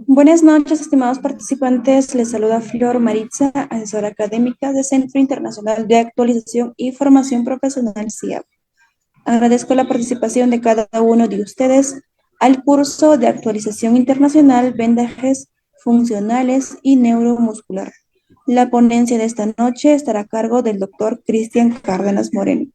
Buenas noches, estimados participantes. Les saluda Flor Maritza, asesora académica del Centro Internacional de Actualización y Formación Profesional CIAP. Agradezco la participación de cada uno de ustedes al curso de actualización internacional, vendajes funcionales y neuromuscular. La ponencia de esta noche estará a cargo del doctor Cristian Cárdenas Moreno.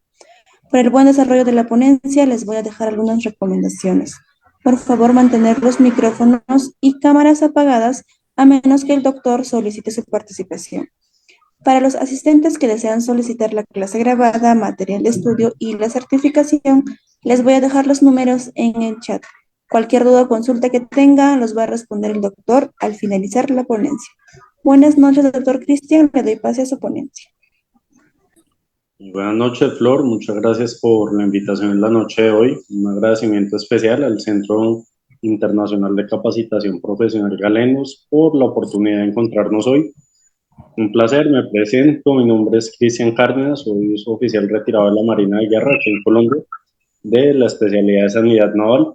Para el buen desarrollo de la ponencia, les voy a dejar algunas recomendaciones. Por favor, mantener los micrófonos y cámaras apagadas a menos que el doctor solicite su participación. Para los asistentes que desean solicitar la clase grabada, material de estudio y la certificación, les voy a dejar los números en el chat. Cualquier duda o consulta que tengan, los va a responder el doctor al finalizar la ponencia. Buenas noches, doctor Cristian. Le doy pase a su ponencia. Buenas noches, Flor. Muchas gracias por la invitación en la noche de hoy. Un agradecimiento especial al Centro Internacional de Capacitación Profesional Galenos por la oportunidad de encontrarnos hoy. Un placer, me presento. Mi nombre es Cristian Cárdenas, soy oficial retirado de la Marina de Guerra aquí en Colombia, de la especialidad de Sanidad Naval.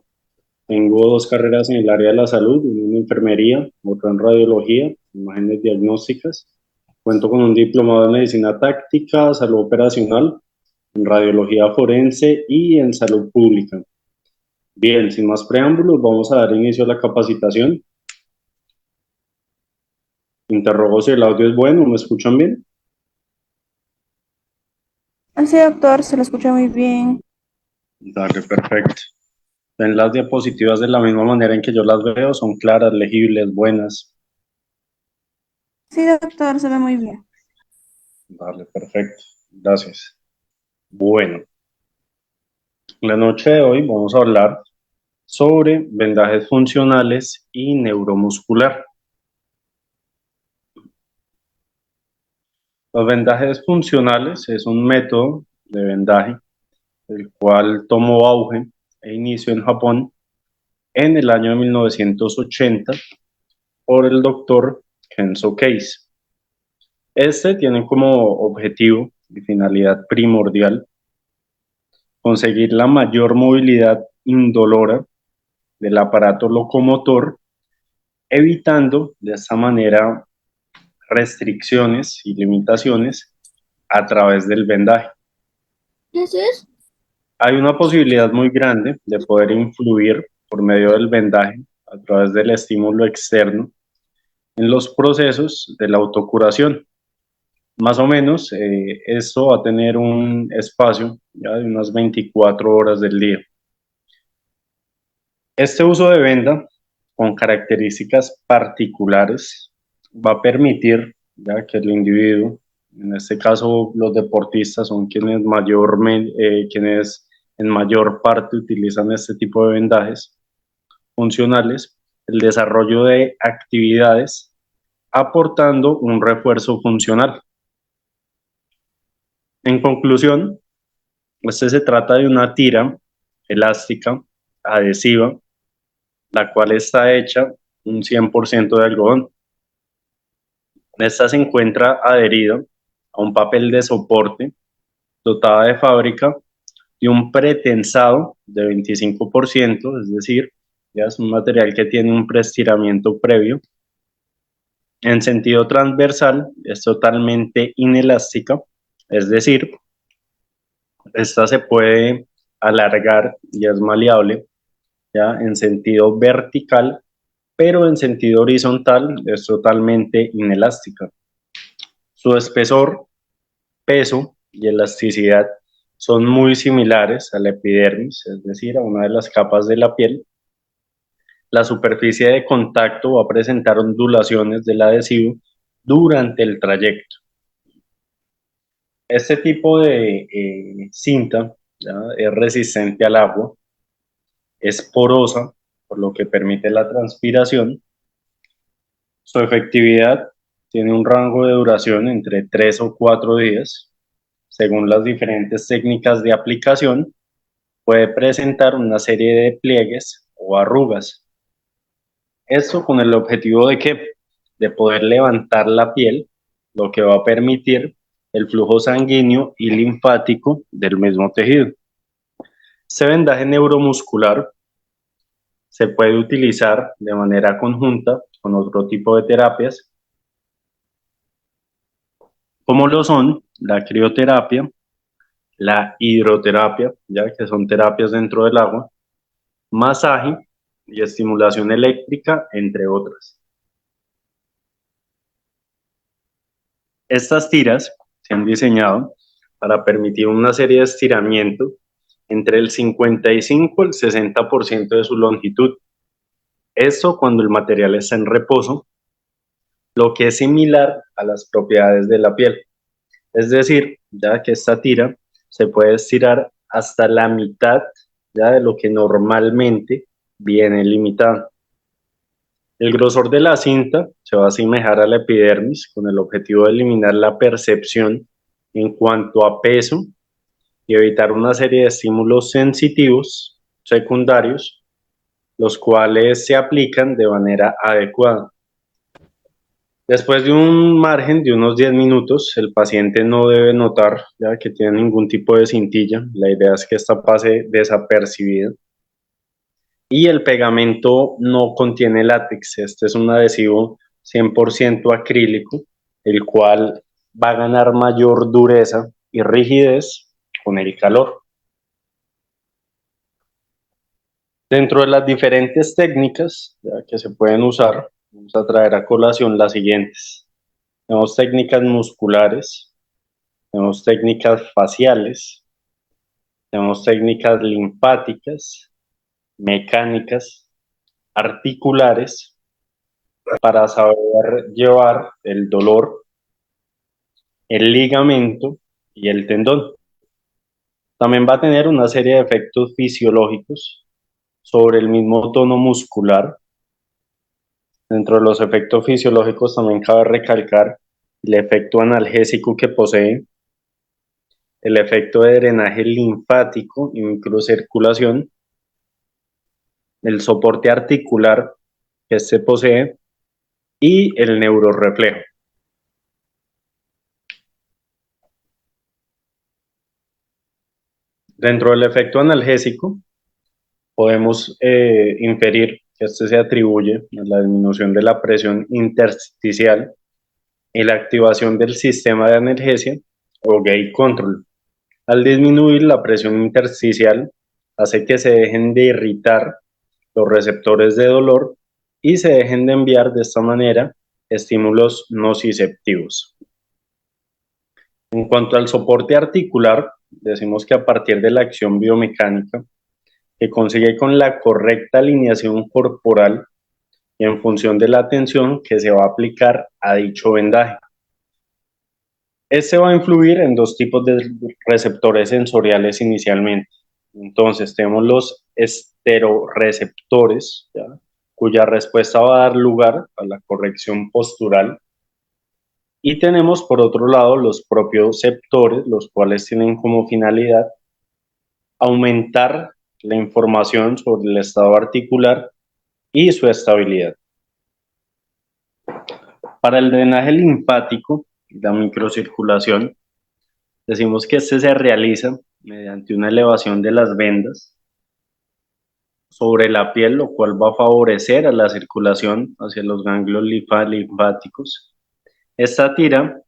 Tengo 2 carreras en el área de la salud, una en enfermería, otra en radiología, imágenes diagnósticas. Cuento con un diplomado en medicina táctica, salud operacional, en radiología forense y en salud pública. Bien, sin más preámbulos, vamos a dar inicio a la capacitación. Interrogo si el audio es bueno, ¿me escuchan bien? Sí, doctor, se lo escucha muy bien. Dale, perfecto. Ven las diapositivas de la misma manera en que yo las veo, son claras, legibles, buenas. Sí, doctor, se ve muy bien. Dale, perfecto. Gracias. Bueno, la noche de hoy vamos a hablar sobre vendajes funcionales y neuromuscular. Los vendajes funcionales es un método de vendaje el cual tomó auge e inicio en Japón en el año de 1980 por el doctor Kenzo Case. Este tiene como objetivo y finalidad primordial conseguir la mayor movilidad indolora del aparato locomotor, evitando de esta manera restricciones y limitaciones a través del vendaje. ¿Eso es? Hay una posibilidad muy grande de poder influir por medio del vendaje a través del estímulo externo en los procesos de la autocuración. Más o menos, esto va a tener un espacio ya de unas 24 horas del día. Este uso de venda con características particulares va a permitir ya que el individuo, en este caso los deportistas son quienes en mayor parte utilizan este tipo de vendajes funcionales, el desarrollo de actividades aportando un refuerzo funcional. En conclusión, este se trata de una tira elástica, adhesiva, la cual está hecha un 100% de algodón. Esta se encuentra adherida a un papel de soporte dotada de fábrica y un pretensado de 25%, es decir, ya es un material que tiene un preestiramiento previo. En sentido transversal es totalmente inelástica, es decir, esta se puede alargar y es maleable ya en sentido vertical, pero en sentido horizontal es totalmente inelástica. Su espesor, peso y elasticidad son muy similares a la epidermis, es decir, a una de las capas de la piel. La superficie de contacto va a presentar ondulaciones del adhesivo durante el trayecto. Este tipo de cinta ¿ya? Es resistente al agua, es porosa, por lo que permite la transpiración. Su efectividad tiene un rango de duración entre 3 o 4 días. Según las diferentes técnicas de aplicación, puede presentar una serie de pliegues o arrugas. Esto con el objetivo de que de poder levantar la piel, lo que va a permitir el flujo sanguíneo y linfático del mismo tejido. Este vendaje neuromuscular se puede utilizar de manera conjunta con otro tipo de terapias, como lo son la crioterapia, la hidroterapia, ya que son terapias dentro del agua, masaje y estimulación eléctrica, entre otras. Estas tiras se han diseñado para permitir una serie de estiramientos entre el 55 y el 60% de su longitud. Esto cuando el material está en reposo, lo que es similar a las propiedades de la piel. Es decir, ya que esta tira se puede estirar hasta la mitad ya de lo que normalmente viene limitado. El grosor de la cinta se va a asemejar a la epidermis con el objetivo de eliminar la percepción en cuanto a peso y evitar una serie de estímulos sensitivos secundarios, los cuales se aplican de manera adecuada. Después de un margen de unos 10 minutos, el paciente no debe notar ya que tiene ningún tipo de cintilla. La idea es que esta pase desapercibida. Y el pegamento no contiene látex. Este es un adhesivo 100% acrílico, el cual va a ganar mayor dureza y rigidez con el calor. Dentro de las diferentes técnicas ya que se pueden usar, vamos a traer a colación las siguientes. Tenemos técnicas musculares, tenemos técnicas faciales, tenemos técnicas linfáticas, mecánicas, articulares, para saber llevar el dolor, el ligamento y el tendón. También va a tener una serie de efectos fisiológicos sobre el mismo tono muscular. Dentro de los efectos fisiológicos también cabe recalcar el efecto analgésico que posee, el efecto de drenaje linfático y microcirculación, el soporte articular que se posee y el neuroreflejo. Dentro del efecto analgésico podemos inferir que este se atribuye a la disminución de la presión intersticial y la activación del sistema de analgesia o gate control. Al disminuir la presión intersticial, hace que se dejen de irritar los receptores de dolor y se dejen de enviar de esta manera estímulos nociceptivos. En cuanto al soporte articular, decimos que a partir de la acción biomecánica que consigue con la correcta alineación corporal y en función de la atención que se va a aplicar a dicho vendaje. Este va a influir en dos tipos de receptores sensoriales inicialmente. Entonces tenemos los esteroreceptores, ¿ya?, cuya respuesta va a dar lugar a la corrección postural. Y tenemos por otro lado los propioceptores, los cuales tienen como finalidad aumentar la información sobre el estado articular y su estabilidad. Para el drenaje linfático y la microcirculación, decimos que este se realiza mediante una elevación de las vendas sobre la piel, lo cual va a favorecer a la circulación hacia los ganglios linfáticos. Esta tira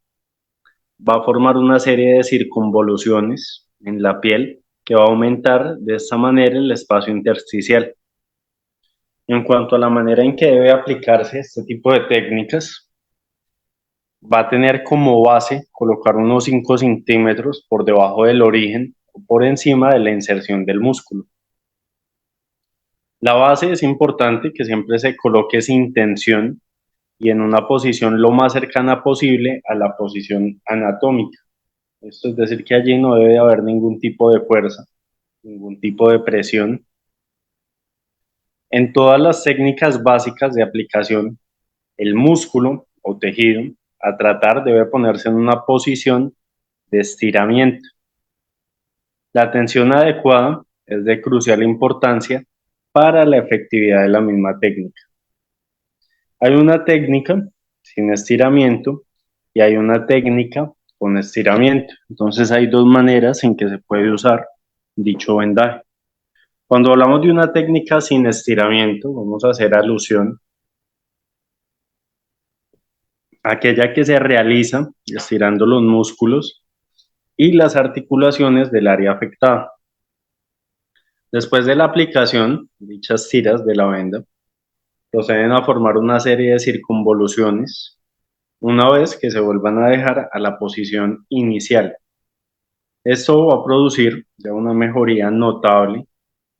va a formar una serie de circunvoluciones en la piel que va a aumentar de esta manera el espacio intersticial. En cuanto a la manera en que debe aplicarse este tipo de técnicas, va a tener como base colocar unos 5 centímetros por debajo del origen o por encima de la inserción del músculo. La base es importante que siempre se coloque sin tensión y en una posición lo más cercana posible a la posición anatómica. Esto es decir, que allí no debe haber ningún tipo de fuerza, ningún tipo de presión. En todas las técnicas básicas de aplicación, el músculo o tejido a tratar debe ponerse en una posición de estiramiento. La tensión adecuada es de crucial importancia para la efectividad de la misma técnica. Hay una técnica sin estiramiento y hay una técnica con estiramiento. Entonces hay dos maneras en que se puede usar dicho vendaje. Cuando hablamos de una técnica sin estiramiento, vamos a hacer alusión a aquella que se realiza estirando los músculos y las articulaciones del área afectada. Después de la aplicación, dichas tiras de la venda proceden a formar una serie de circunvoluciones una vez que se vuelvan a dejar a la posición inicial. Esto va a producir ya una mejoría notable,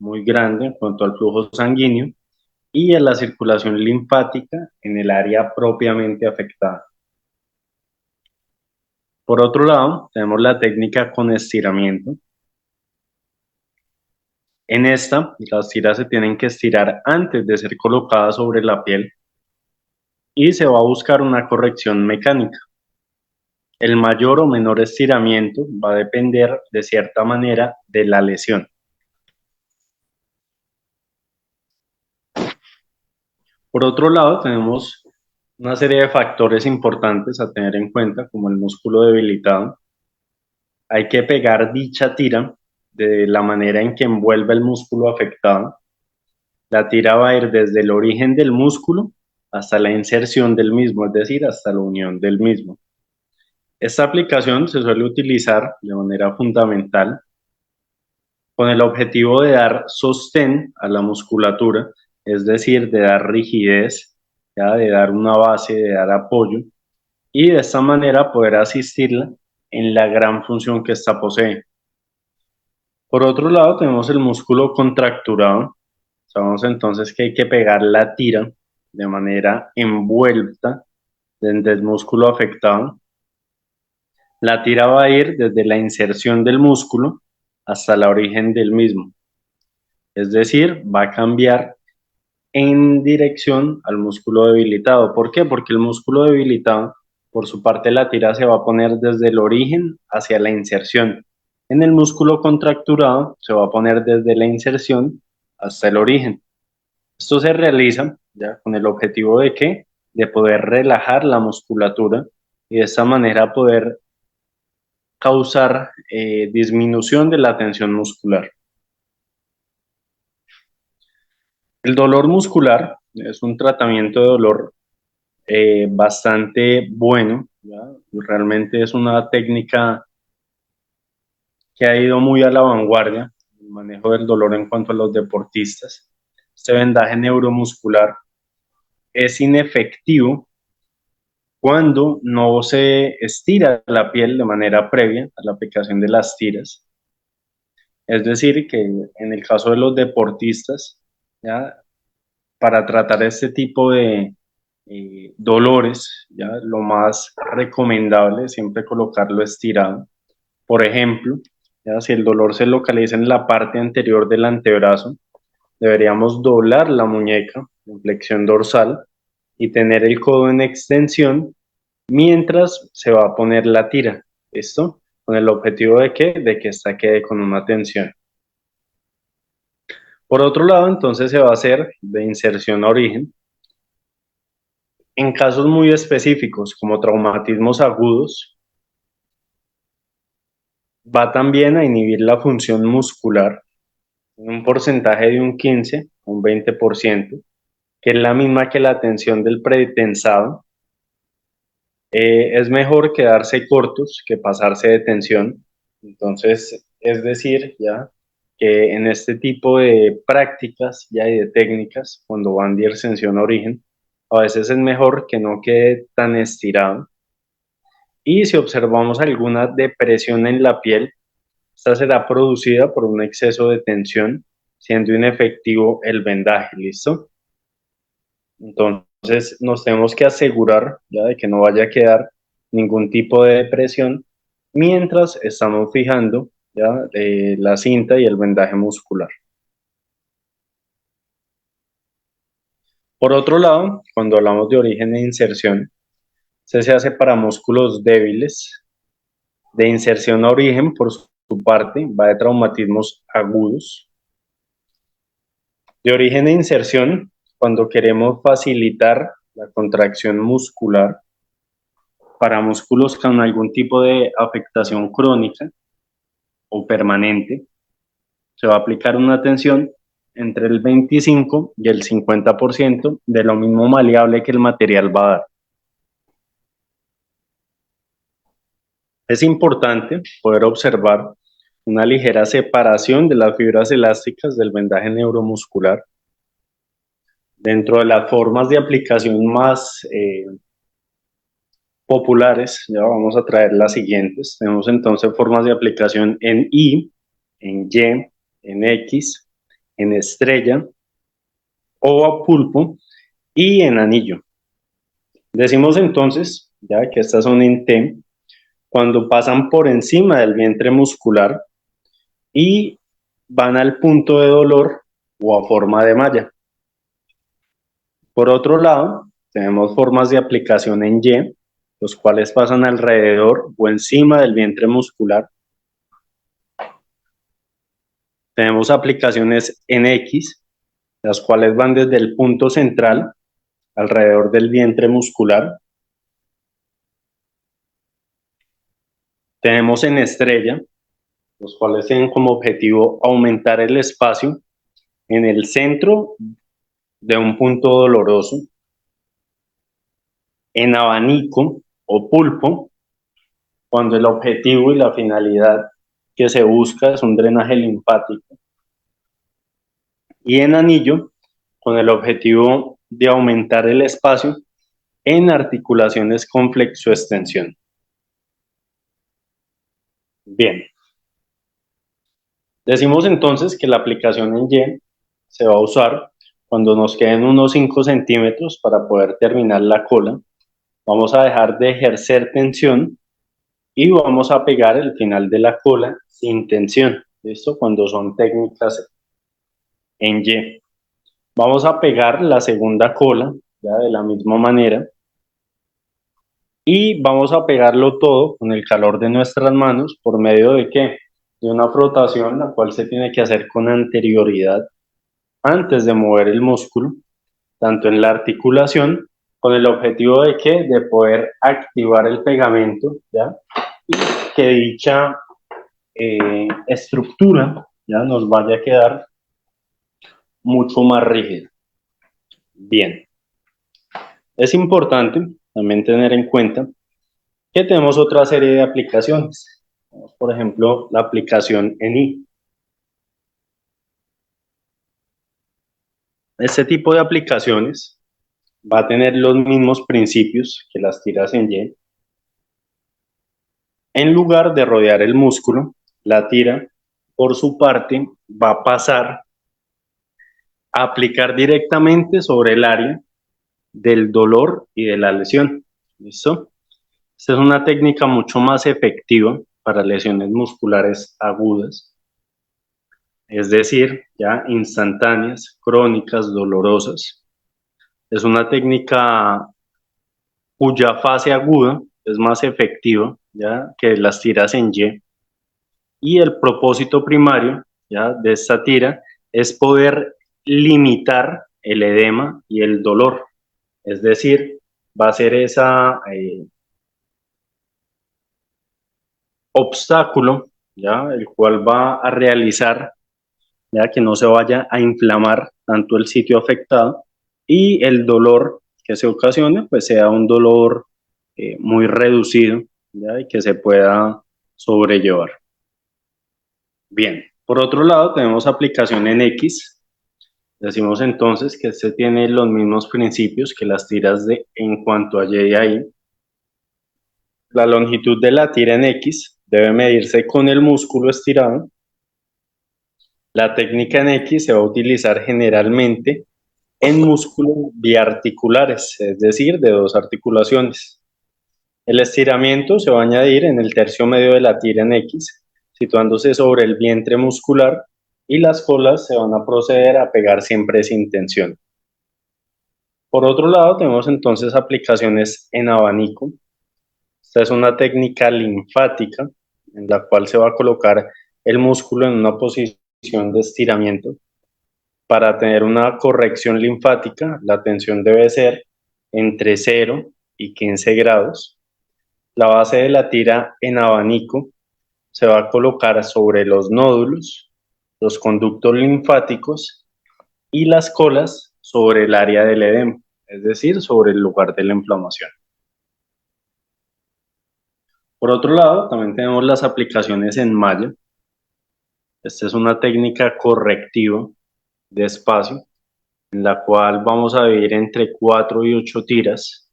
muy grande en cuanto al flujo sanguíneo y a la circulación linfática en el área propiamente afectada. Por otro lado, tenemos la técnica con estiramiento. En esta, las tiras se tienen que estirar antes de ser colocadas sobre la piel y se va a buscar una corrección mecánica. El mayor o menor estiramiento va a depender de cierta manera de la lesión. Por otro lado, tenemos una serie de factores importantes a tener en cuenta, como el músculo debilitado. Hay que pegar dicha tira de la manera en que envuelve el músculo afectado. La tira va a ir desde el origen del músculo hasta la inserción del mismo, es decir, hasta la unión del mismo. Esta aplicación se suele utilizar de manera fundamental con el objetivo de dar sostén a la musculatura, es decir, de dar rigidez, ya, de dar una base, de dar apoyo, y de esta manera poder asistirla en la gran función que ésta posee. Por otro lado, tenemos el músculo contracturado. Sabemos entonces que hay que pegar la tira de manera envuelta desde el músculo afectado. La tira va a ir desde la inserción del músculo hasta el origen del mismo. Es decir, va a cambiar en dirección al músculo debilitado. ¿Por qué? Porque el músculo debilitado, por su parte, la tira se va a poner desde el origen hacia la inserción. En el músculo contracturado se va a poner desde la inserción hasta el origen. Esto se realiza ya con el objetivo de que de poder relajar la musculatura y de esta manera poder causar disminución de la tensión muscular. El dolor muscular es un tratamiento de dolor bastante bueno, ¿ya? Realmente es una técnica que ha ido muy a la vanguardia, el manejo del dolor en cuanto a los deportistas. Este vendaje neuromuscular es inefectivo cuando no se estira la piel de manera previa a la aplicación de las tiras. Es decir, que en el caso de los deportistas, ¿ya? Para tratar este tipo de dolores, ¿ya? Lo más recomendable es siempre colocarlo estirado. Por ejemplo, ¿ya? Si el dolor se localiza en la parte anterior del antebrazo, deberíamos doblar la muñeca en flexión dorsal y tener el codo en extensión mientras se va a poner la tira. ¿Listo? Con el objetivo de que, esta quede con una tensión. Por otro lado, entonces se va a hacer de inserción a origen. En casos muy específicos, como traumatismos agudos, va también a inhibir la función muscular en un porcentaje de un 15 a un 20%, que es la misma que la tensión del pretensado. Es mejor quedarse cortos que pasarse de tensión. Entonces, es decir, ya que en este tipo de prácticas ya y de técnicas, cuando van de extensión a origen, a veces es mejor que no quede tan estirado. Y si observamos alguna depresión en la piel, esta será producida por un exceso de tensión, siendo inefectivo el vendaje, ¿listo? Entonces nos tenemos que asegurar ya de que no vaya a quedar ningún tipo de depresión mientras estamos fijando ya la cinta y el vendaje muscular. Por otro lado, cuando hablamos de origen e inserción, se hace para músculos débiles. De inserción a origen, por su parte, va de traumatismos agudos. De origen e inserción, cuando queremos facilitar la contracción muscular para músculos con algún tipo de afectación crónica o permanente, se va a aplicar una tensión entre el 25 y el 50% de lo mismo maleable que el material va a dar. Es importante poder observar una ligera separación de las fibras elásticas del vendaje neuromuscular. Dentro de las formas de aplicación más populares, ya vamos a traer las siguientes. Tenemos entonces formas de aplicación en I, en Y, en X, en estrella, o a pulpo y en anillo. Decimos entonces, ya que estas son en T, cuando pasan por encima del vientre muscular y van al punto de dolor o a forma de malla. Por otro lado, tenemos formas de aplicación en Y, los cuales pasan alrededor o encima del vientre muscular. Tenemos aplicaciones en X, las cuales van desde el punto central alrededor del vientre muscular. Tenemos en estrella, los cuales tienen como objetivo aumentar el espacio en el centro de un punto doloroso. En abanico o pulpo, cuando el objetivo y la finalidad que se busca es un drenaje linfático. Y en anillo, con el objetivo de aumentar el espacio en articulaciones con flexoextensión. Bien. Decimos entonces que la aplicación en Y se va a usar cuando nos queden unos 5 centímetros para poder terminar la cola. Vamos a dejar de ejercer tensión y vamos a pegar el final de la cola sin tensión. Esto cuando son técnicas en Y. Vamos a pegar la segunda cola, ya de la misma manera. Y vamos a pegarlo todo con el calor de nuestras manos. ¿Por medio de qué? De una frotación, la cual se tiene que hacer con anterioridad antes de mover el músculo, tanto en la articulación, con el objetivo de qué? De poder activar el pegamento, ¿ya? Y que dicha estructura ya nos vaya a quedar mucho más rígida. Bien. Es importante también tener en cuenta que tenemos otra serie de aplicaciones. Por ejemplo, la aplicación en I. Este tipo de aplicaciones va a tener los mismos principios que las tiras en Y. En lugar de rodear el músculo, la tira, por su parte, va a pasar a aplicar directamente sobre el área del dolor y de la lesión. ¿Listo? Esta es una técnica mucho más efectiva para lesiones musculares agudas, es decir, ya instantáneas, crónicas, dolorosas. Es una técnica cuya fase aguda es más efectiva, ya que las tiras en Y. Y el propósito primario, ya, de esta tira es poder limitar el edema y el dolor. Es decir, va a ser esa obstáculo, ya, el cual va a realizar, ya, que no se vaya a inflamar tanto el sitio afectado y el dolor que se ocasione, pues sea un dolor muy reducido, ya, y que se pueda sobrellevar. Bien, por otro lado tenemos aplicación en X. Decimos entonces que este tiene los mismos principios que las tiras de en cuanto a Y y ahí. La longitud de la tira en X debe medirse con el músculo estirado. La técnica en X se va a utilizar generalmente en músculos biarticulares, es decir, de dos articulaciones. El estiramiento se va a añadir en el tercio medio de la tira en X, situándose sobre el vientre muscular, y las colas se van a proceder a pegar siempre sin tensión. Por otro lado, tenemos entonces aplicaciones en abanico. Esta es una técnica linfática en la cual se va a colocar el músculo en una posición de estiramiento. Para tener una corrección linfática, la tensión debe ser entre 0 y 15 grados. La base de la tira en abanico se va a colocar sobre los nódulos, los conductos linfáticos y las colas sobre el área del edema, es decir, sobre el lugar de la inflamación. Por otro lado, también tenemos las aplicaciones en malla. Esta es una técnica correctiva de espacio, en la cual vamos a dividir entre 4 y 8 tiras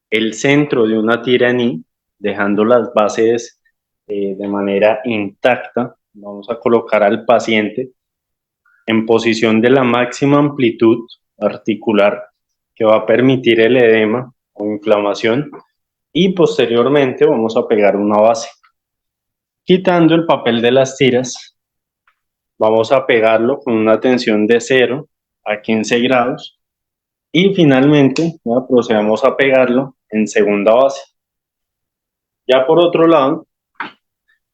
el centro de una tira en I, dejando las bases de manera intacta. Vamos a colocar al paciente en posición de la máxima amplitud articular que va a permitir el edema o inflamación, y posteriormente vamos a pegar una base. Quitando el papel de las tiras, vamos a pegarlo con una tensión de 0 a 15 grados y finalmente ya procedemos a pegarlo en segunda base. Ya por otro lado,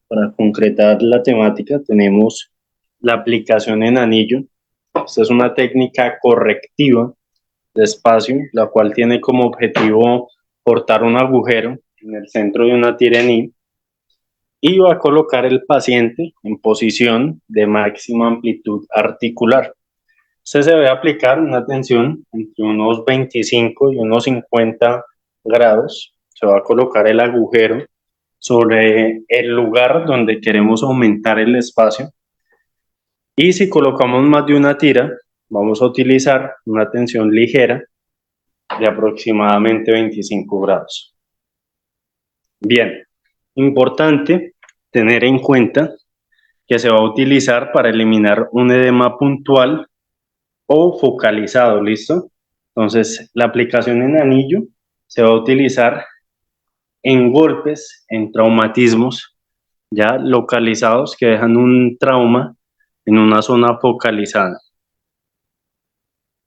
para concretar la temática, tenemos la aplicación en anillo. Esta es una técnica correctiva de espacio, la cual tiene como objetivo cortar un agujero en el centro de una tira en I y va a colocar el paciente en posición de máxima amplitud articular. Se debe aplicar una tensión entre unos 25 y unos 50 grados. Se va a colocar el agujero sobre el lugar donde queremos aumentar el espacio. Y si colocamos más de una tira, vamos a utilizar una tensión ligera de aproximadamente 25 grados. Bien, importante tener en cuenta que se va a utilizar para eliminar un edema puntual o focalizado, ¿listo? Entonces, la aplicación en anillo se va a utilizar en golpes, en traumatismos ya localizados que dejan un trauma en una zona focalizada.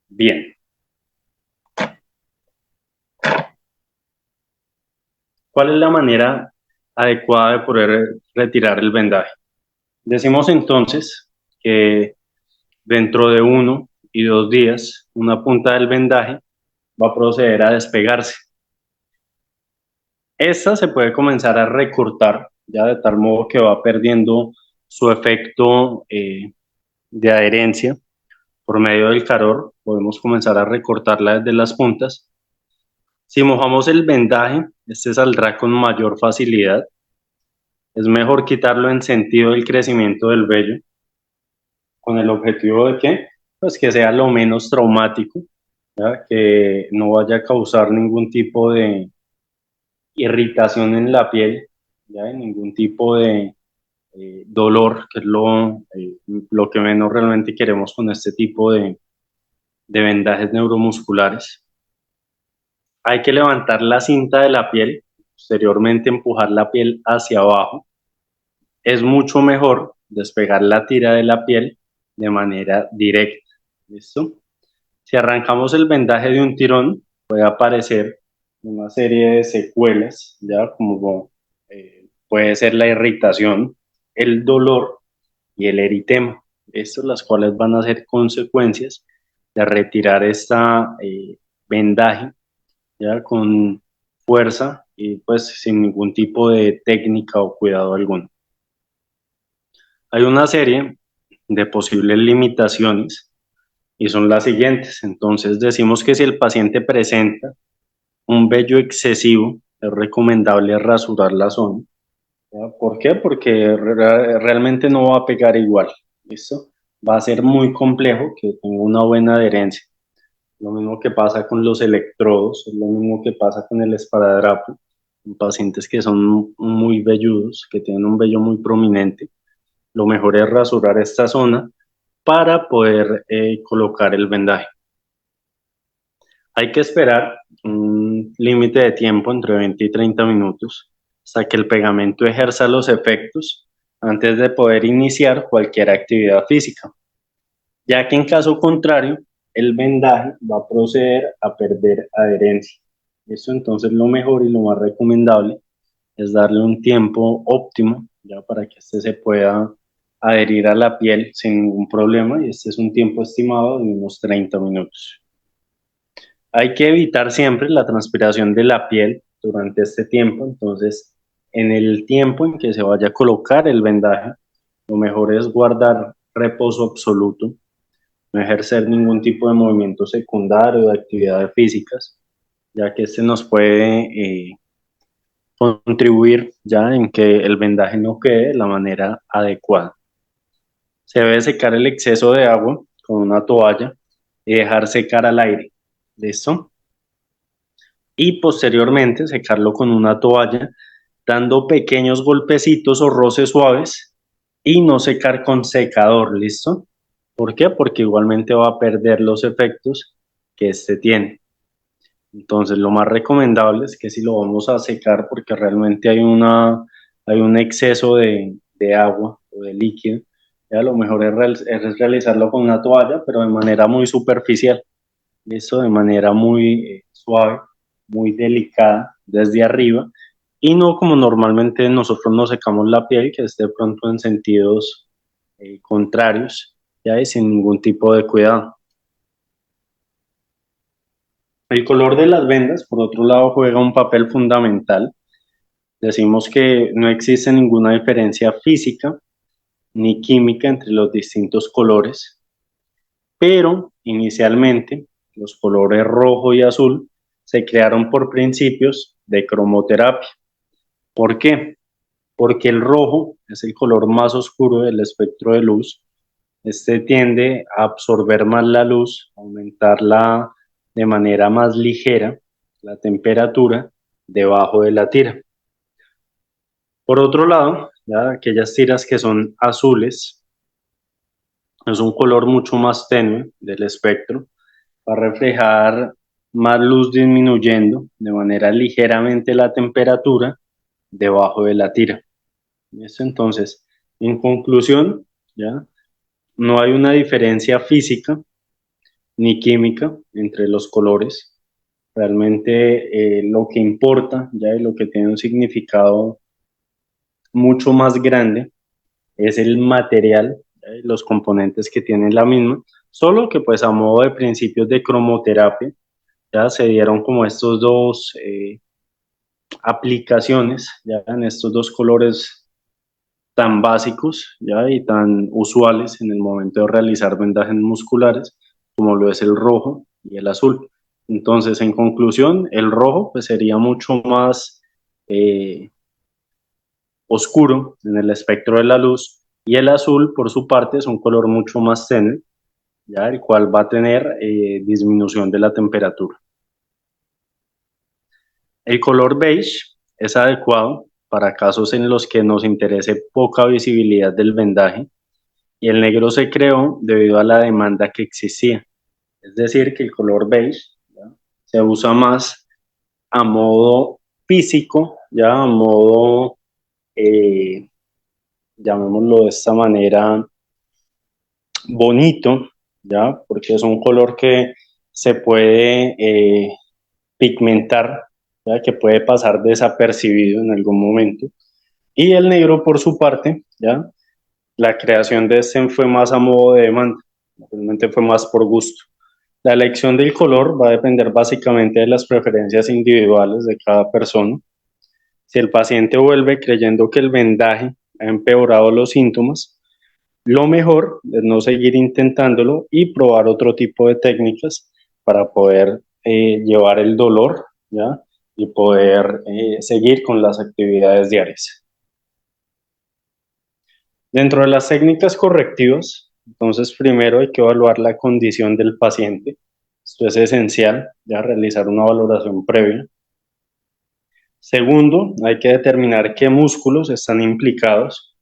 Bien. ¿Cuál es la manera adecuada de poder retirar el vendaje? Decimos entonces que dentro de 1 y 2 días, una punta del vendaje va a proceder a despegarse. Esta se puede comenzar a recortar, ya de tal modo que va perdiendo su efecto de adherencia. Por medio del calor podemos comenzar a recortarla desde las puntas. Si mojamos el vendaje, este saldrá con mayor facilidad. Es mejor quitarlo en sentido del crecimiento del vello, con el objetivo de que, pues, que sea lo menos traumático, ¿ya? Que no vaya a causar ningún tipo de irritación en la piel, ¿ya? Ningún tipo de dolor, que es lo que menos realmente queremos con este tipo de vendajes neuromusculares. Hay que levantar la cinta de la piel, posteriormente empujar la piel hacia abajo. Es mucho mejor despegar la tira de la piel de manera directa. ¿Listo? Si arrancamos el vendaje de un tirón, puede aparecer una serie de secuelas, ya como puede ser la irritación, el dolor y el eritema. Estas las cuales van a ser consecuencias de retirar esta vendaje ya con fuerza y pues sin ningún tipo de técnica o cuidado alguno. Hay una serie de posibles limitaciones y son las siguientes. Entonces decimos que si el paciente presenta un vello excesivo, es recomendable rasurar la zona. ¿Ya? ¿Por qué? Porque realmente no va a pegar igual. ¿Listo? Va a ser muy complejo que tenga una buena adherencia. Lo mismo que pasa con los electrodos, es lo mismo que pasa con el esparadrapo, en pacientes que son muy velludos, que tienen un vello muy prominente. Lo mejor es rasurar esta zona para poder colocar el vendaje. Hay que esperar un límite de tiempo entre 20 y 30 minutos hasta que el pegamento ejerza los efectos antes de poder iniciar cualquier actividad física, ya que en caso contrario, el vendaje va a proceder a perder adherencia. Esto entonces lo mejor y lo más recomendable es darle un tiempo óptimo ya para que este se pueda adherir a la piel sin ningún problema, y este es un tiempo estimado de unos 30 minutos. Hay que evitar siempre la transpiración de la piel durante este tiempo, entonces en el tiempo en que se vaya a colocar el vendaje, lo mejor es guardar reposo absoluto. no ejercer ningún tipo de movimiento secundario de actividades físicas, ya que este nos puede contribuir ya en que el vendaje no quede de la manera adecuada. Se debe secar el exceso de agua con una toalla y dejar secar al aire. ¿Listo? Y posteriormente secarlo con una toalla, dando pequeños golpecitos o roces suaves y no secar con secador. ¿Listo? ¿Por qué? Porque igualmente va a perder los efectos que este tiene. Entonces, lo más recomendable es que si lo vamos a secar, porque realmente hay un exceso de agua o de líquido, ya lo mejor es realizarlo con una toalla, pero de manera muy superficial, eso de manera muy suave, muy delicada desde arriba, y no como normalmente nosotros nos secamos la piel, que es de pronto en sentidos contrarios, ya y sin ningún tipo de cuidado. El color de las vendas, por otro lado, juega un papel fundamental. Decimos que no existe ninguna diferencia física ni química entre los distintos colores, pero inicialmente los colores rojo y azul se crearon por principios de cromoterapia. ¿Por qué? Porque el rojo es el color más oscuro del espectro de luz. Este tiende a absorber más la luz, aumentarla de manera más ligera, la temperatura debajo de la tira. Por otro lado, ya aquellas tiras que son azules, es un color mucho más tenue del espectro, va a reflejar más luz disminuyendo de manera ligeramente la temperatura debajo de la tira. ¿Listo? Entonces, en conclusión, ya no hay una diferencia física ni química entre los colores. Realmente lo que importa, ya y lo que tiene un significado mucho más grande es el material, los componentes que tiene la misma, solo que pues a modo de principios de cromoterapia, ya se dieron como estos dos aplicaciones, ya en estos dos colores tan básicos, ya y tan usuales en el momento de realizar vendajes musculares, como lo es el rojo y el azul. Entonces, en conclusión, el rojo pues sería mucho más eh, oscuro en el espectro de la luz, y el azul, por su parte, es un color mucho más tenue, ¿ya? El cual va a tener disminución de la temperatura. El color beige es adecuado para casos en los que nos interese poca visibilidad del vendaje, y el negro se creó debido a la demanda que existía. Es decir, que el color beige, ¿ya?, se usa más a modo físico, ya a modo, eh, llamémoslo de esta manera, bonito, ¿ya? Porque es un color que se puede pigmentar, ¿ya? Que puede pasar desapercibido en algún momento. Y el negro, por su parte, ¿ya? La creación de este fue más a modo de demanda, realmente fue más por gusto. La elección del color va a depender básicamente de las preferencias individuales de cada persona. Si el paciente vuelve creyendo que el vendaje ha empeorado los síntomas, lo mejor es no seguir intentándolo y probar otro tipo de técnicas para poder llevar el dolor, ¿ya? Y poder seguir con las actividades diarias. Dentro de las técnicas correctivas, entonces primero hay que evaluar la condición del paciente. Esto es esencial, ya realizar una valoración previa. Segundo, hay que determinar qué músculos están implicados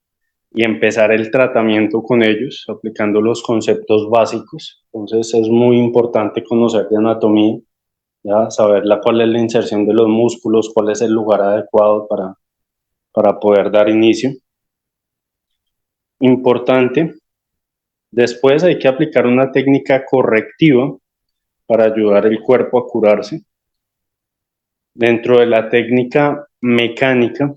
y empezar el tratamiento con ellos, aplicando los conceptos básicos. Entonces es muy importante conocer de anatomía, ya saber cuál es la inserción de los músculos, cuál es el lugar adecuado para poder dar inicio. Importante. Después hay que aplicar una técnica correctiva para ayudar el cuerpo a curarse. Dentro de la técnica mecánica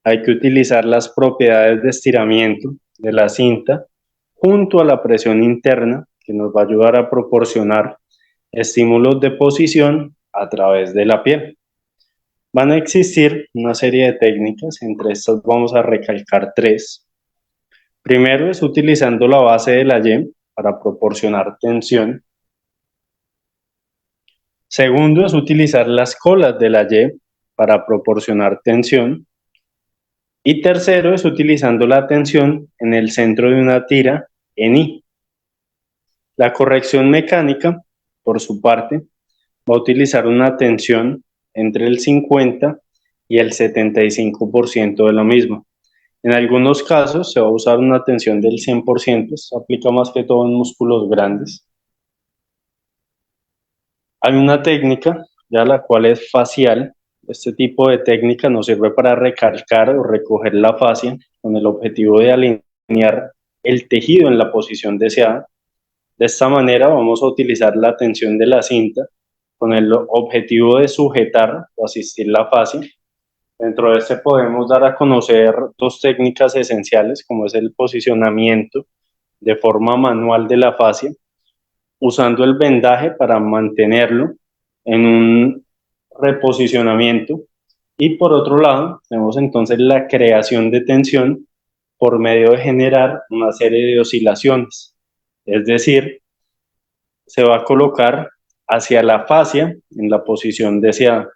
hay que utilizar las propiedades de estiramiento de la cinta junto a la presión interna, que nos va a ayudar a proporcionar estímulos de posición a través de la piel. Van a existir una serie de técnicas, entre estas vamos a recalcar tres. Primero es utilizando la base de la Y para proporcionar tensión. Segundo es utilizar las colas de la Y para proporcionar tensión. Y tercero es utilizando la tensión en el centro de una tira en I. La corrección mecánica, por su parte, va a utilizar una tensión entre el 50 y el 75% de la misma. En algunos casos se va a usar una tensión del 100%, esto aplica más que todo en músculos grandes. Hay una técnica, ya la cual es facial. Este tipo de técnica nos sirve para recalcar o recoger la fascia con el objetivo de alinear el tejido en la posición deseada. De esta manera vamos a utilizar la tensión de la cinta con el objetivo de sujetar o asistir la fascia. Dentro de este podemos dar a conocer dos técnicas esenciales, como es el posicionamiento de forma manual de la fascia, usando el vendaje para mantenerlo en un reposicionamiento. Y por otro lado, tenemos entonces la creación de tensión por medio de generar una serie de oscilaciones. Es decir, se va a colocar hacia la fascia en la posición deseada.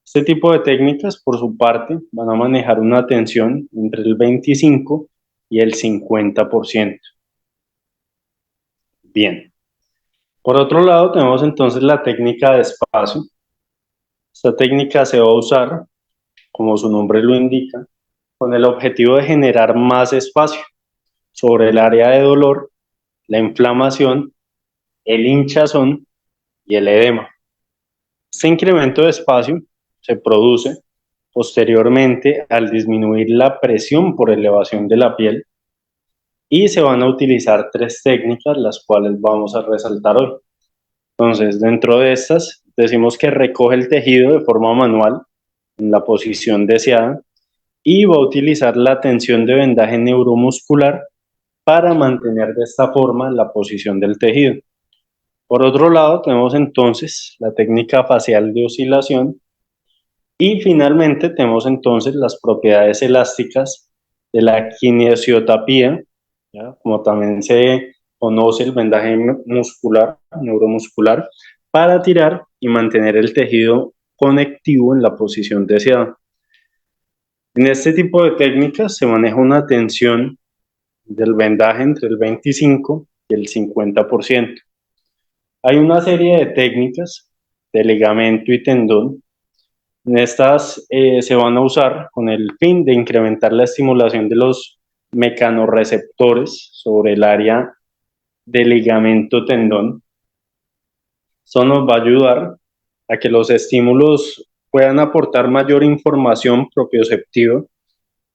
Este tipo de técnicas, por su parte, van a manejar una tensión entre el 25 y el 50%. Bien. Por otro lado, tenemos entonces la técnica de espacio. Esta técnica se va a usar, como su nombre lo indica, con el objetivo de generar más espacio sobre el área de dolor, la inflamación, el hinchazón y el edema. Este incremento de espacio se produce posteriormente al disminuir la presión por elevación de la piel y se van a utilizar tres técnicas, las cuales vamos a resaltar hoy. Entonces, dentro de estas, decimos que recoge el tejido de forma manual en la posición deseada y va a utilizar la tensión de vendaje neuromuscular para mantener de esta forma la posición del tejido. Por otro lado, tenemos entonces la técnica facial de oscilación y finalmente tenemos entonces las propiedades elásticas de la kinesiotapía, ¿ya? Como también se conoce el vendaje muscular, neuromuscular, para tirar y mantener el tejido conectivo en la posición deseada. En este tipo de técnicas se maneja una tensión del vendaje entre el 25 y el 50%. Hay una serie de técnicas de ligamento y tendón. En estas se van a usar con el fin de incrementar la estimulación de los mecanorreceptores sobre el área de ligamento tendón. Esto nos va a ayudar a que los estímulos puedan aportar mayor información propioceptiva,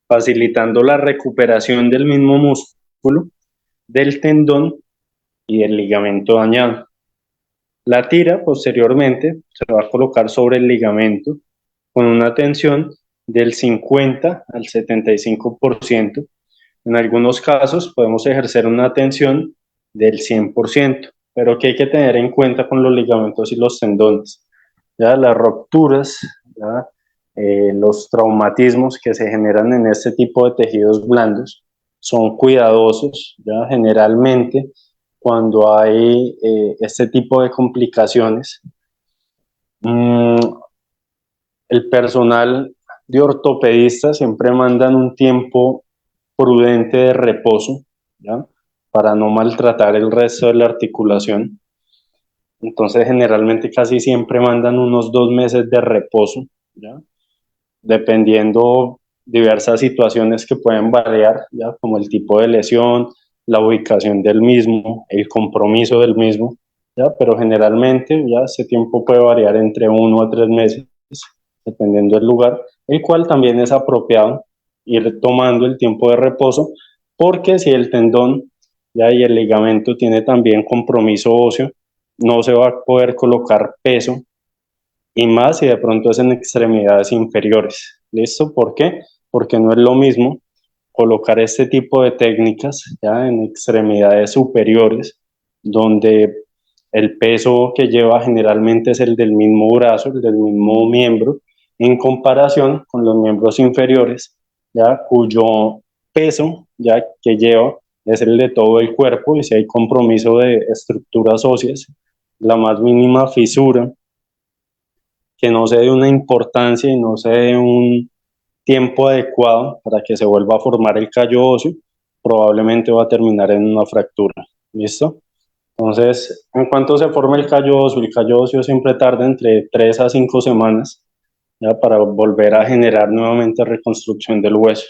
facilitando la recuperación del mismo músculo, del tendón y del ligamento dañado. La tira posteriormente se va a colocar sobre el ligamento con una tensión del 50 al 75%. En algunos casos podemos ejercer una tensión del 100%, pero ¿qué hay que tener en cuenta con los ligamentos y los tendones? Ya las rupturas, ya, los traumatismos que se generan en este tipo de tejidos blandos son cuidadosos, ya generalmente cuando hay este tipo de complicaciones. El personal de ortopedistas siempre mandan un tiempo prudente de reposo, ¿ya? Para no maltratar el resto de la articulación. Entonces, generalmente casi siempre mandan unos 2 meses de reposo, ¿ya? Dependiendo diversas situaciones que pueden variar, ¿ya? Como el tipo de lesión, la ubicación del mismo, el compromiso del mismo, ¿ya? Pero generalmente ya ese tiempo puede variar entre 1 a 3 meses, dependiendo del lugar, el cual también es apropiado ir tomando el tiempo de reposo, porque si el tendón ya y el ligamento tiene también compromiso óseo, no se va a poder colocar peso, y más si de pronto es en extremidades inferiores. ¿Listo? ¿Por qué? Porque no es lo mismo colocar este tipo de técnicas ya en extremidades superiores, donde el peso que lleva generalmente es el del mismo brazo, el del mismo miembro, en comparación con los miembros inferiores, ya cuyo peso ya que lleva es el de todo el cuerpo, y si hay compromiso de estructuras óseas, la más mínima fisura, que no se dé una importancia y no se dé un tiempo adecuado para que se vuelva a formar el callo óseo, probablemente va a terminar en una fractura. ¿Listo? Entonces, en cuanto se forma el callo óseo siempre tarda entre 3 a 5 semanas, ya, para volver a generar nuevamente reconstrucción del hueso.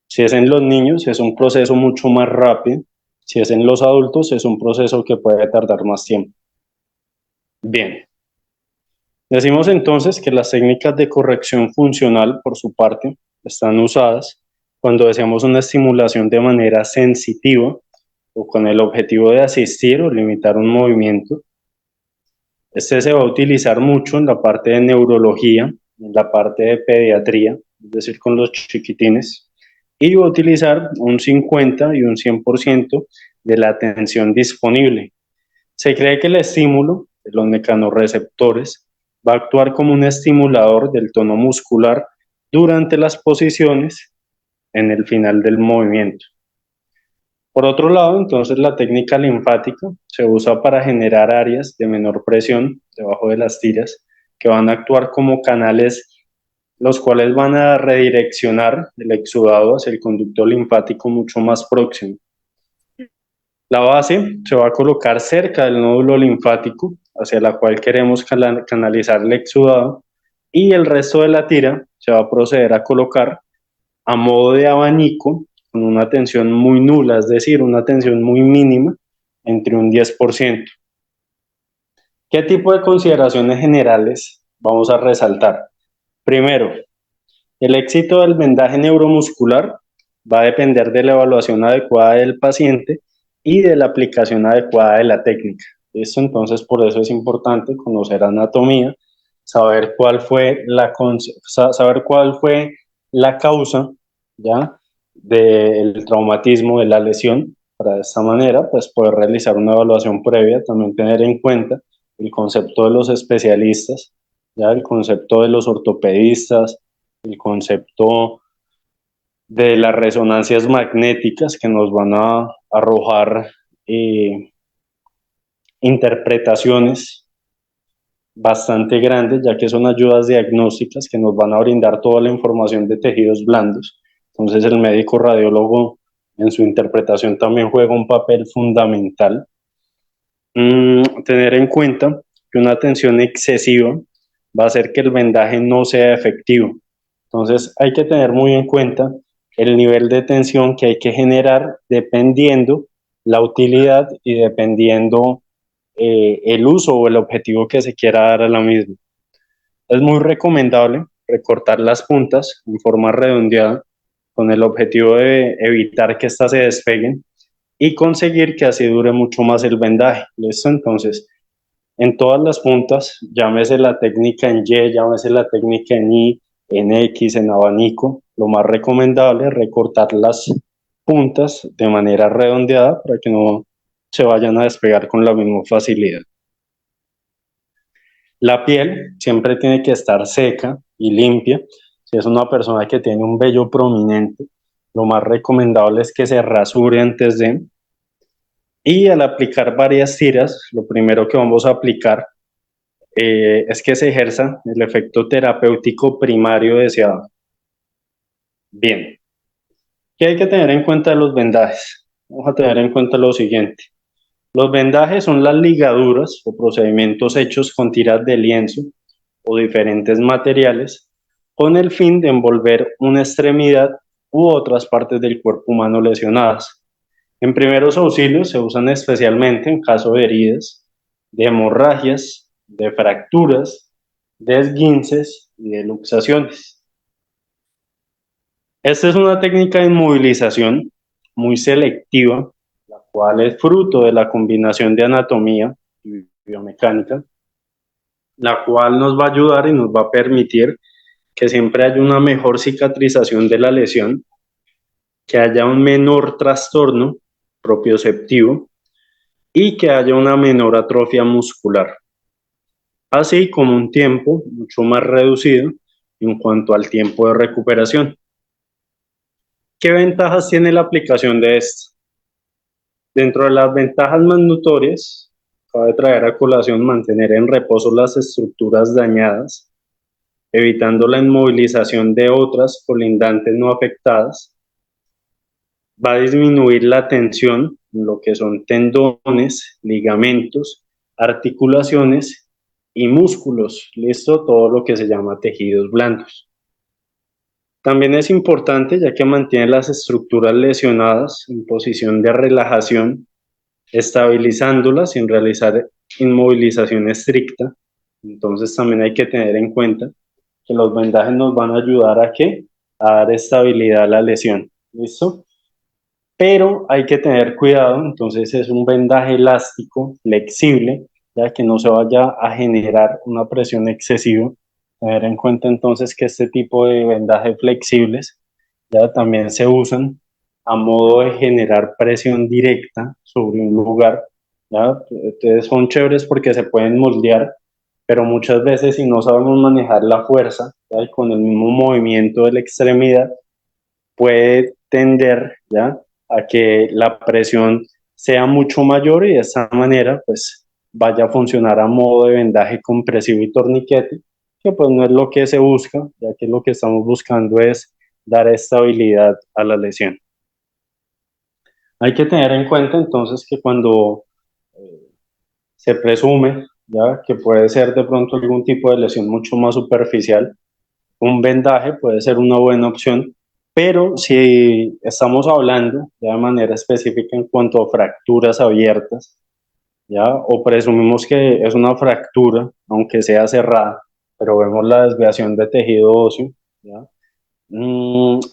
Si es en los niños, es un proceso mucho más rápido. Si es en los adultos, es un proceso que puede tardar más tiempo. Bien. Decimos entonces que las técnicas de corrección funcional, por su parte, están usadas cuando deseamos una estimulación de manera sensitiva o con el objetivo de asistir o limitar un movimiento. Este se va a utilizar mucho en la parte de neurología, en la parte de pediatría, es decir, con los chiquitines, y va a utilizar un 50 y un 100% de la atención disponible. Se cree que el estímulo de los mecanorreceptores va a actuar como un estimulador del tono muscular durante las posiciones en el final del movimiento. Por otro lado, entonces la técnica linfática se usa para generar áreas de menor presión debajo de las tiras que van a actuar como canales, los cuales van a redireccionar el exudado hacia el conducto linfático mucho más próximo. La base se va a colocar cerca del nódulo linfático hacia la cual queremos canalizar el exudado, y el resto de la tira se va a proceder a colocar a modo de abanico con una tensión muy nula, es decir, una tensión muy mínima, entre un 10%. ¿Qué tipo de consideraciones generales vamos a resaltar? Primero, el éxito del vendaje neuromuscular va a depender de la evaluación adecuada del paciente y de la aplicación adecuada de la técnica. Esto, entonces, por eso es importante conocer anatomía, saber cuál fue la causa, ¿ya?, del traumatismo, de la lesión, para de esta manera pues poder realizar una evaluación previa, también tener en cuenta el concepto de los especialistas, ¿ya?, el concepto de los ortopedistas, el concepto de las resonancias magnéticas que nos van a arrojar interpretaciones bastante grandes, ya que son ayudas diagnósticas que nos van a brindar toda la información de tejidos blandos. Entonces el médico radiólogo en su interpretación también juega un papel fundamental. Tener en cuenta que una tensión excesiva va a hacer que el vendaje no sea efectivo. Entonces hay que tener muy en cuenta el nivel de tensión que hay que generar dependiendo la utilidad y dependiendo el uso o el objetivo que se quiera dar a la misma. Es muy recomendable recortar las puntas en forma redondeada con el objetivo de evitar que éstas se despeguen y conseguir que así dure mucho más el vendaje. ¿Listo? Entonces, en todas las puntas, llámese la técnica en Y, llámese la técnica en I, en X, en abanico, lo más recomendable es recortar las puntas de manera redondeada para que no se vayan a despegar con la misma facilidad. La piel siempre tiene que estar seca y limpia. Si es una persona que tiene un vello prominente, lo más recomendable es que se rasure antes de. Y al aplicar varias tiras, lo primero que vamos a aplicar es que se ejerza el efecto terapéutico primario deseado. Bien, ¿qué hay que tener en cuenta de los vendajes? Vamos a tener en cuenta lo siguiente. Los vendajes son las ligaduras o procedimientos hechos con tiras de lienzo o diferentes materiales con el fin de envolver una extremidad u otras partes del cuerpo humano lesionadas. En primeros auxilios se usan especialmente en caso de heridas, de hemorragias, de fracturas, de esguinces y de luxaciones. Esta es una técnica de inmovilización muy selectiva, la cual es fruto de la combinación de anatomía y biomecánica, la cual nos va a ayudar y nos va a permitir que siempre haya una mejor cicatrización de la lesión, que haya un menor trastorno propioceptivo y que haya una menor atrofia muscular, así como un tiempo mucho más reducido en cuanto al tiempo de recuperación. ¿Qué ventajas tiene la aplicación de esto? Dentro de las ventajas más notorias, cabe traer a colación mantener en reposo las estructuras dañadas, evitando la inmovilización de otras colindantes no afectadas. Va a disminuir la tensión en lo que son tendones, ligamentos, articulaciones y músculos. Listo, todo lo que se llama tejidos blandos. También es importante ya que mantiene las estructuras lesionadas en posición de relajación, estabilizándolas sin realizar inmovilización estricta. Entonces también hay que tener en cuenta que los vendajes nos van a ayudar a qué? A dar estabilidad a la lesión. ¿Listo? Pero hay que tener cuidado, entonces es un vendaje elástico, flexible, ya que no se vaya a generar una presión excesiva. Tener en cuenta entonces que este tipo de vendajes flexibles ya también se usan a modo de generar presión directa sobre un lugar, ¿ya? Entonces son chéveres porque se pueden moldear, pero muchas veces si no sabemos manejar la fuerza, ¿ya? Y con el mismo movimiento de la extremidad, puede tender, ¿ya? A que la presión sea mucho mayor y de esta manera pues vaya a funcionar a modo de vendaje compresivo y torniquete, que pues no es lo que se busca, ya que lo que estamos buscando es dar estabilidad a la lesión. Hay que tener en cuenta entonces que cuando eh, se presume, ya, que puede ser de pronto algún tipo de lesión mucho más superficial, un vendaje puede ser una buena opción, pero si estamos hablando ya de manera específica en cuanto a fracturas abiertas, ya, o presumimos que es una fractura, aunque sea cerrada, pero vemos la desviación de tejido óseo, ya,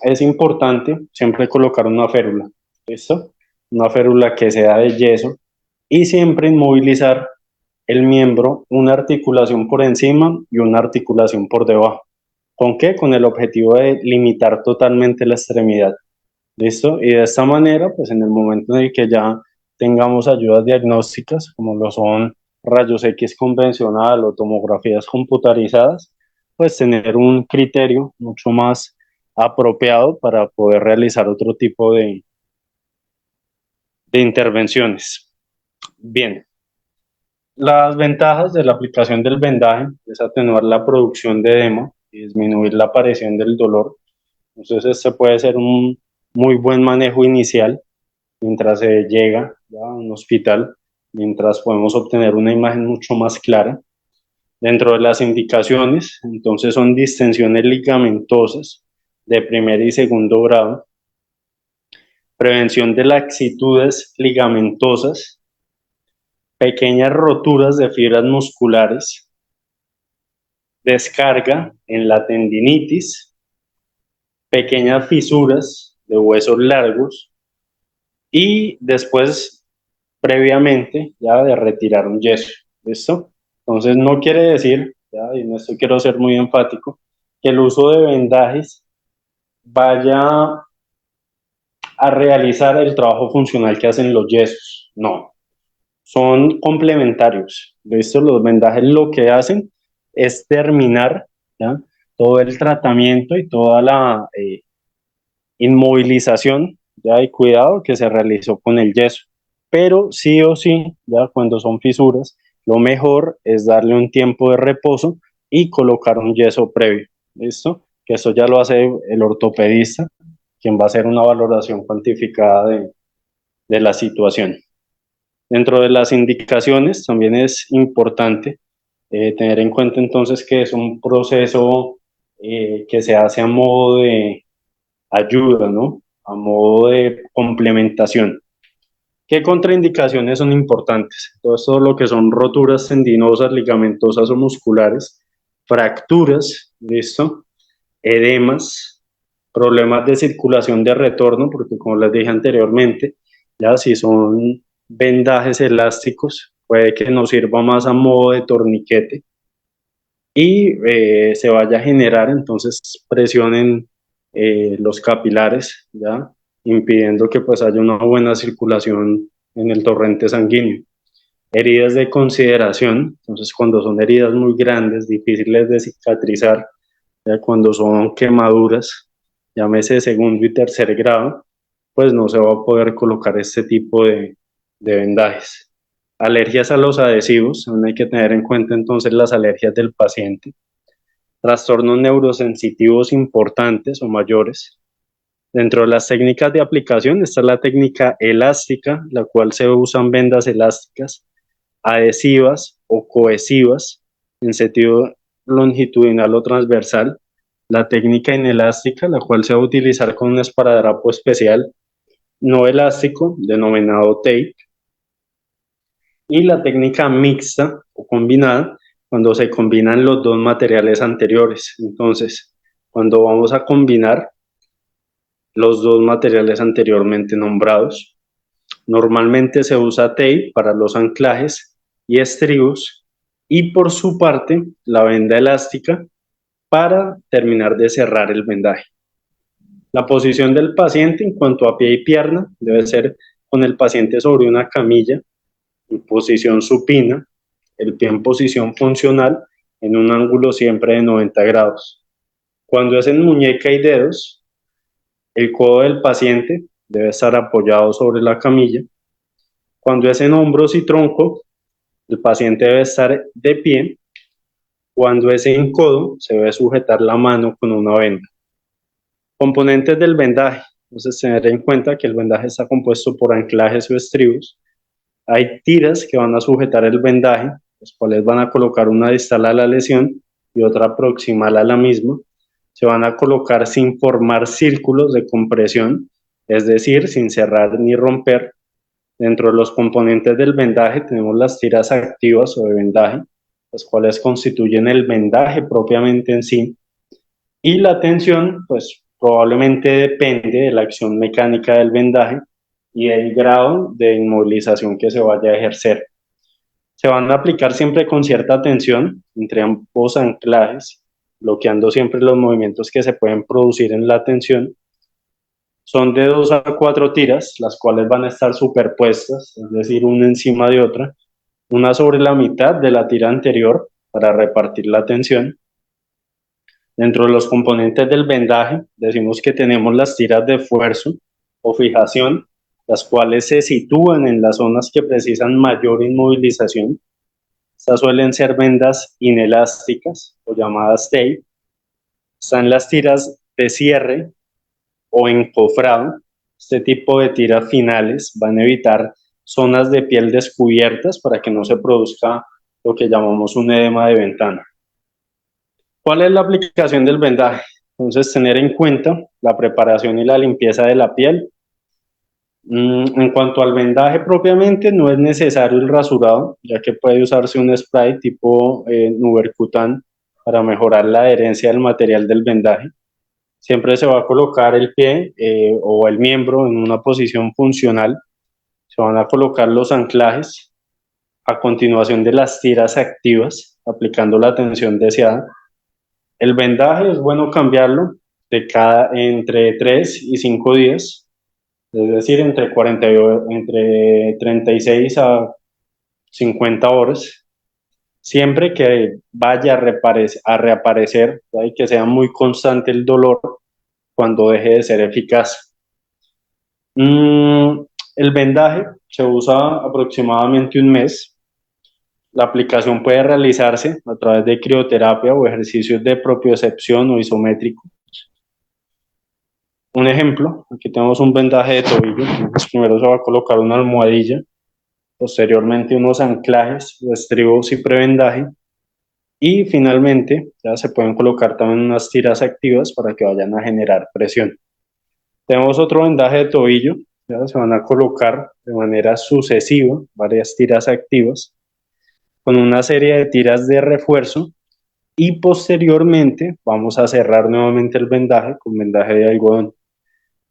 es importante siempre colocar una férula, ¿listo? Una férula que sea de yeso y siempre inmovilizar el miembro, una articulación por encima y una articulación por debajo. ¿Con qué? Con el objetivo de limitar totalmente la extremidad. ¿Listo? Y de esta manera, pues en el momento en el que ya tengamos ayudas diagnósticas, como lo son rayos X convencional o tomografías computarizadas, pues tener un criterio mucho más apropiado para poder realizar otro tipo de intervenciones. Bien, las ventajas de la aplicación del vendaje es atenuar la producción de edema y disminuir la aparición del dolor. Entonces, este puede ser un muy buen manejo inicial mientras se llega ya a un hospital, mientras podemos obtener una imagen mucho más clara. Dentro de las indicaciones, entonces son distensiones ligamentosas de primer y segundo grado, prevención de laxitudes ligamentosas, pequeñas roturas de fibras musculares, descarga en la tendinitis, pequeñas fisuras de huesos largos y después, previamente, ya de retirar un yeso. ¿Listo? Entonces no quiere decir, ya, y en esto quiero ser muy enfático, que el uso de vendajes vaya a realizar el trabajo funcional que hacen los yesos. No, son complementarios. ¿Listo? Los vendajes lo que hacen es terminar, ¿ya? Todo el tratamiento y toda la inmovilización, ya, y cuidado que se realizó con el yeso. Pero sí o sí, ya cuando son fisuras, lo mejor es darle un tiempo de reposo y colocar un yeso previo. ¿Listo? Que eso ya lo hace el ortopedista, quien va a hacer una valoración cuantificada de la situación. Dentro de las indicaciones también es importante tener en cuenta entonces que es un proceso que se hace a modo de ayuda, ¿no? A modo de complementación. ¿Qué contraindicaciones son importantes? Todo lo que son roturas tendinosas, ligamentosas o musculares, fracturas, ¿listo? Edemas, problemas de circulación de retorno, porque como les dije anteriormente, ya si son vendajes elásticos, puede que nos sirva más a modo de torniquete y se vaya a generar entonces presión en los capilares, ¿ya? Impidiendo que pues haya una buena circulación en el torrente sanguíneo. Heridas de consideración, entonces cuando son heridas muy grandes, difíciles de cicatrizar, ¿ya? Cuando son quemaduras, llámese segundo y tercer grado, pues no se va a poder colocar este tipo de vendajes. Alergias a los adhesivos, aún hay que tener en cuenta entonces las alergias del paciente. Trastornos neurosensitivos importantes o mayores. Dentro de las técnicas de aplicación está la técnica elástica, la cual se usan vendas elásticas, adhesivas o cohesivas en sentido longitudinal o transversal. La técnica inelástica, la cual se va a utilizar con un esparadrapo especial no elástico, denominado tape. Y la técnica mixta o combinada, cuando se combinan los dos materiales anteriores. Entonces, cuando vamos a combinar los dos materiales anteriormente nombrados, normalmente se usa tape para los anclajes y estribos y por su parte la venda elástica para terminar de cerrar el vendaje. La posición del paciente en cuanto a pie y pierna debe ser con el paciente sobre una camilla en posición supina, el pie en posición funcional en un ángulo siempre de 90 grados. Cuando es en muñeca y dedos, el codo del paciente debe estar apoyado sobre la camilla. Cuando es en hombros y tronco, el paciente debe estar de pie. Cuando es en codo, se debe sujetar la mano con una venda. Componentes del vendaje. Entonces, tener en cuenta que el vendaje está compuesto por anclajes o estribos. Hay tiras que van a sujetar el vendaje, los cuales van a colocar una distal a la lesión y otra proximal a la misma. Se van a colocar sin formar círculos de compresión, es decir, sin cerrar ni romper. Dentro de los componentes del vendaje tenemos las tiras activas o de vendaje, las cuales constituyen el vendaje propiamente en sí. Y la tensión, pues probablemente depende de la acción mecánica del vendaje y el grado de inmovilización que se vaya a ejercer. Se van a aplicar siempre con cierta tensión entre ambos anclajes, bloqueando siempre los movimientos que se pueden producir en la tensión. Son de 2 a 4 tiras, las cuales van a estar superpuestas, es decir, una encima de otra, una sobre la mitad de la tira anterior para repartir la tensión. Dentro de los componentes del vendaje, decimos que tenemos las tiras de esfuerzo o fijación, las cuales se sitúan en las zonas que precisan mayor inmovilización. Estas suelen ser vendas inelásticas o llamadas tape. Están las tiras de cierre o encofrado. Este tipo de tiras finales van a evitar zonas de piel descubiertas para que no se produzca lo que llamamos un edema de ventana. ¿Cuál es la aplicación del vendaje? Entonces, tener en cuenta la preparación y la limpieza de la piel. En cuanto al vendaje propiamente, no es necesario el rasurado, ya que puede usarse un spray tipo Nubercutan para mejorar la adherencia del material del vendaje. Siempre se va a colocar el pie o el miembro en una posición funcional. Se van a colocar los anclajes a continuación de las tiras activas, aplicando la tensión deseada. El vendaje es bueno cambiarlo entre 3 y 5 días, es decir, entre 36 a 50 horas, siempre que vaya a reaparecer y que sea muy constante el dolor cuando deje de ser eficaz. El vendaje se usa aproximadamente un mes. La aplicación puede realizarse a través de crioterapia o ejercicios de propiocepción o isométrico. Un ejemplo, aquí tenemos un vendaje de tobillo. Entonces, primero se va a colocar una almohadilla, posteriormente unos anclajes o estribos y prevendaje, y finalmente ya se pueden colocar también unas tiras activas para que vayan a generar presión. Tenemos otro vendaje de tobillo, ya se van a colocar de manera sucesiva varias tiras activas con una serie de tiras de refuerzo y posteriormente vamos a cerrar nuevamente el vendaje con vendaje de algodón.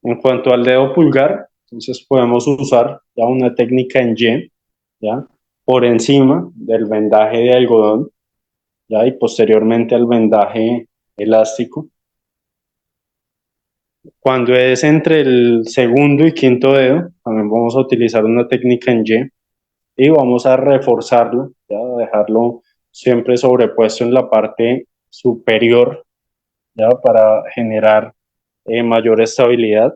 En cuanto al dedo pulgar, entonces podemos usar ya una técnica en Y, ¿ya? Por encima del vendaje de algodón, ¿ya? Y posteriormente al vendaje elástico. Cuando es entre el segundo y quinto dedo, también vamos a utilizar una técnica en Y vamos a reforzarlo, ¿ya? A dejarlo siempre sobrepuesto en la parte superior, ¿ya? Para generar mayor estabilidad.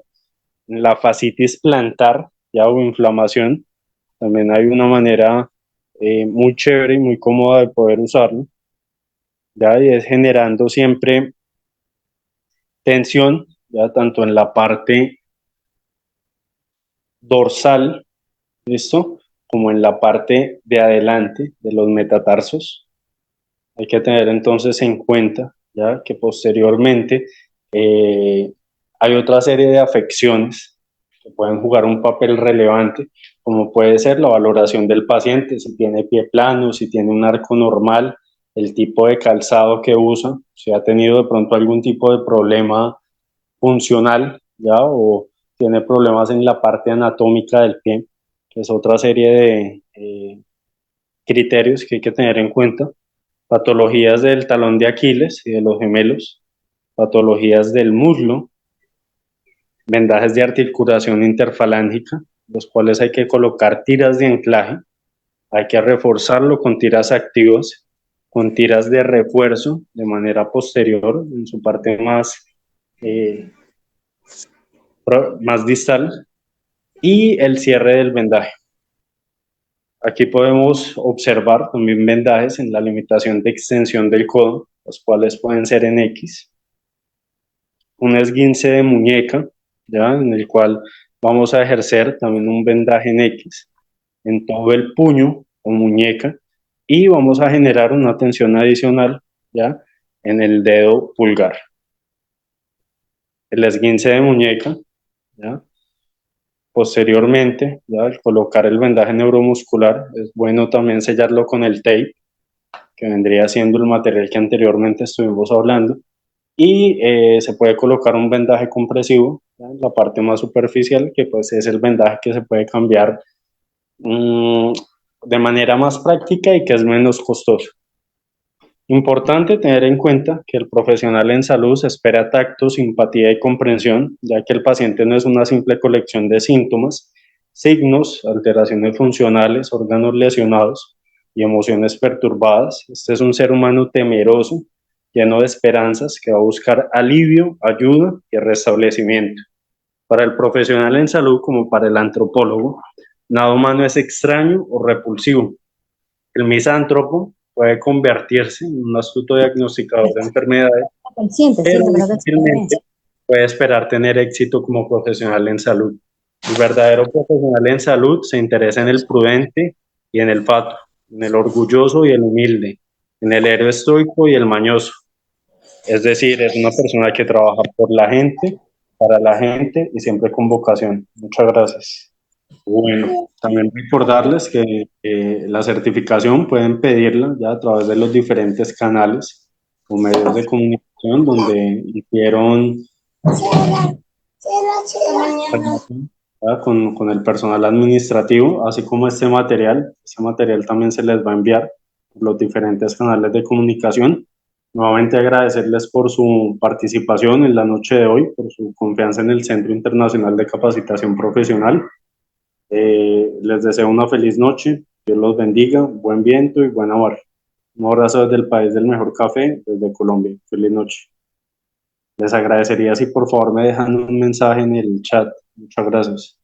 La fascitis plantar, ¿ya? O inflamación, también hay una manera muy chévere y muy cómoda de poder usarlo, ¿ya? Y es generando siempre tensión, ya tanto en la parte dorsal, ¿listo? Como en la parte de adelante de los metatarsos. Hay que tener entonces en cuenta, ya que posteriormente eh, hay otra serie de afecciones que pueden jugar un papel relevante, como puede ser la valoración del paciente, si tiene pie plano, si tiene un arco normal, el tipo de calzado que usa, si ha tenido de pronto algún tipo de problema funcional, ¿ya? O tiene problemas en la parte anatómica del pie, que es otra serie de criterios que hay que tener en cuenta. Patologías del talón de Aquiles y de los gemelos, patologías del muslo, vendajes de articulación interfalángica, los cuales hay que colocar tiras de anclaje, hay que reforzarlo con tiras activas, con tiras de refuerzo de manera posterior en su parte eh, más distal, y el cierre del vendaje. Aquí podemos observar también vendajes en la limitación de extensión del codo, los cuales pueden ser en X. Un esguince de muñeca, ¿ya? En el cual vamos a ejercer también un vendaje en X en todo el puño o muñeca, y vamos a generar una tensión adicional, ¿ya? En el dedo pulgar. El esguince de muñeca, ¿ya? Posteriormente, ya al colocar el vendaje neuromuscular, es bueno también sellarlo con el tape, que vendría siendo el material que anteriormente estuvimos hablando, y se puede colocar un vendaje compresivo, ¿ya? En la parte más superficial, que pues es el vendaje que se puede cambiar de manera más práctica y que es menos costoso. Importante tener en cuenta que el profesional en salud espera tacto, simpatía y comprensión, ya que el paciente no es una simple colección de síntomas, signos, alteraciones funcionales, órganos lesionados y emociones perturbadas. Este es un ser humano temeroso, lleno de esperanzas, que va a buscar alivio, ayuda y restablecimiento. Para el profesional en salud, como para el antropólogo, nada humano es extraño o repulsivo. El misántropo puede convertirse en un astuto diagnosticador de enfermedades, Consciente, sí, pero de verdad difícilmente puede esperar tener éxito como profesional en salud. El verdadero profesional en salud se interesa en el prudente y en el fato, en el orgulloso y el humilde, en el héroe estoico y el mañoso. Es decir, es una persona que trabaja por la gente, para la gente y siempre con vocación. Muchas gracias. Bueno, también recordarles que la certificación pueden pedirla ya a través de los diferentes canales o medios de comunicación donde hicieron ya, con el personal administrativo, así como este material. Este material también se les va a enviar por los diferentes canales de comunicación. Nuevamente agradecerles por su participación en la noche de hoy, por su confianza en el Centro Internacional de Capacitación Profesional. Les deseo una feliz noche, Dios los bendiga, buen viento y buena hora. Un abrazo desde el país del mejor café, desde Colombia. Feliz noche. Les agradecería si por favor me dejan un mensaje en el chat. Muchas gracias.